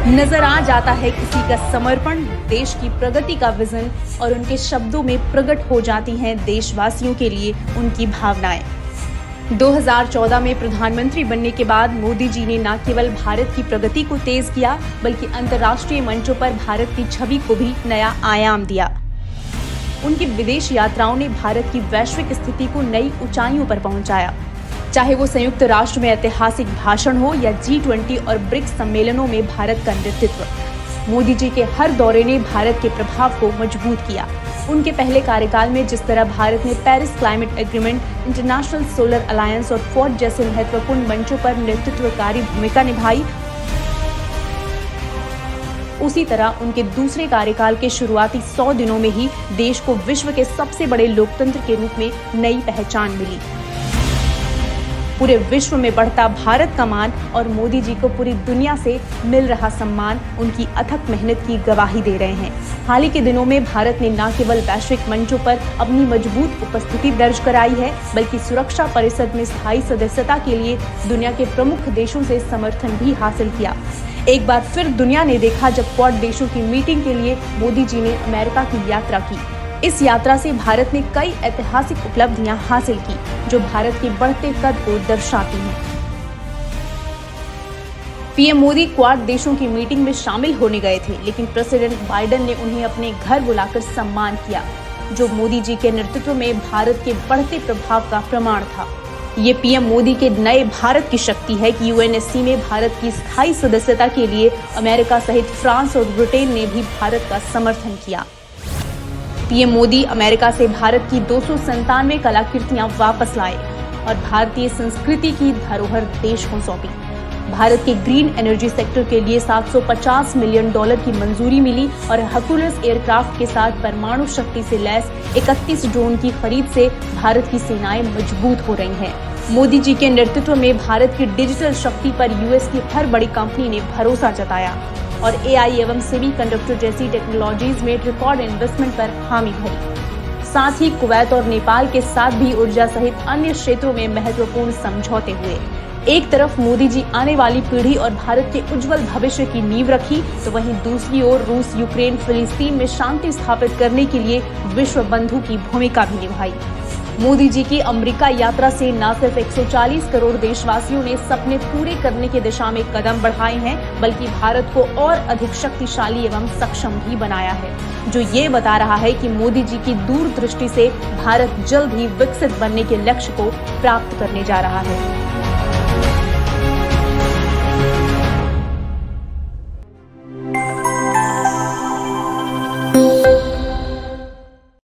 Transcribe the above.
नजर आ जाता है किसी का समर्पण, देश की प्रगति का विजन और उनके शब्दों में प्रकट हो जाती हैं देशवासियों के लिए उनकी भावनाएं। 2014 में प्रधानमंत्री बनने के बाद मोदी जी ने न केवल भारत की प्रगति को तेज किया, बल्कि अंतर्राष्ट्रीय मंचों पर भारत की छवि को भी नया आयाम दिया। उनकी विदेश यात्राओं ने भारत की वैश्विक स्थिति को नई ऊंचाइयों पर पहुंचाया। चाहे वो संयुक्त राष्ट्र में ऐतिहासिक भाषण हो या G20 और ब्रिक्स सम्मेलनों में भारत का नेतृत्व, मोदी जी के हर दौरे ने भारत के प्रभाव को मजबूत किया। उनके पहले कार्यकाल में जिस तरह भारत ने Paris climate agreement, international solar alliance और क्वाड जैसे महत्वपूर्ण मंचों पर नेतृत्वकारी भूमिका निभाई, उसी तरह उनके दूसरे कार्यकाल के शुरुआती 100 दिनों में ही देश को विश्व के सबसे बड़े लोकतंत्र के रूप में नई पहचान मिली। पूरे विश्व में बढ़ता भारत का मान और मोदी जी को पूरी दुनिया से मिल रहा सम्मान उनकी अथक मेहनत की गवाही दे रहे हैं। हाल ही के दिनों में भारत ने न केवल वैश्विक मंचों पर अपनी मजबूत उपस्थिति दर्ज कराई है, बल्कि सुरक्षा परिषद में स्थायी सदस्यता के लिए दुनिया के प्रमुख देशों से समर्थन भी हासिल किया। एक बार फिर दुनिया ने देखा जब क्वाड देशों की मीटिंग के लिए मोदी जी ने अमेरिका की यात्रा की। इस यात्रा से भारत ने कई ऐतिहासिक उपलब्धियां हासिल की, जो भारत के बढ़ते कद को दर्शाती हैं। पीएम मोदी क्वाड देशों की मीटिंग में शामिल होने गए थे, लेकिन प्रेसिडेंट बाइडेन ने उन्हें अपने घर बुलाकर सम्मान किया, जो मोदी जी के नेतृत्व में भारत के बढ़ते प्रभाव का प्रमाण था। ये पीएम मोदी के नए भारत की शक्ति है कि यूएनएससी में भारत की स्थायी सदस्यता के लिए अमेरिका सहित फ्रांस और ब्रिटेन ने भी भारत का समर्थन किया। पीएम मोदी अमेरिका से भारत की 297 कलाकृतियां वापस लाए और भारतीय संस्कृति की धरोहर देश को सौंपी। भारत के ग्रीन एनर्जी सेक्टर के लिए $750 मिलियन की मंजूरी मिली और हर्कुलस एयरक्राफ्ट के साथ परमाणु शक्ति से लैस 31 ड्रोन की खरीद से भारत की सेनाएं मजबूत हो रही हैं। मोदी जी के नेतृत्व में भारत की डिजिटल शक्ति पर यूएस की हर बड़ी कंपनी ने भरोसा जताया और एआई एवं सेमीकंडक्टर जैसी टेक्नोलॉजीज में रिकॉर्ड इन्वेस्टमेंट पर हामी भरी। साथ ही कुवैत और नेपाल के साथ भी ऊर्जा सहित अन्य क्षेत्रों में महत्वपूर्ण समझौते हुए। एक तरफ मोदी जी आने वाली पीढ़ी और भारत के उज्जवल भविष्य की नींव रखी, तो वहीं दूसरी ओर रूस, यूक्रेन, फिलिस्तीन में शांति स्थापित करने के लिए विश्व बंधु की भूमिका भी निभाई। मोदी जी की अमेरिका यात्रा से न सिर्फ 140 करोड़ देशवासियों ने सपने पूरे करने की दिशा में कदम बढ़ाए हैं, बल्कि भारत को और अधिक शक्तिशाली एवं सक्षम भी बनाया है, जो ये बता रहा है कि मोदी जी की दूरदृष्टि से भारत जल्द ही विकसित बनने के लक्ष्य को प्राप्त करने जा रहा है।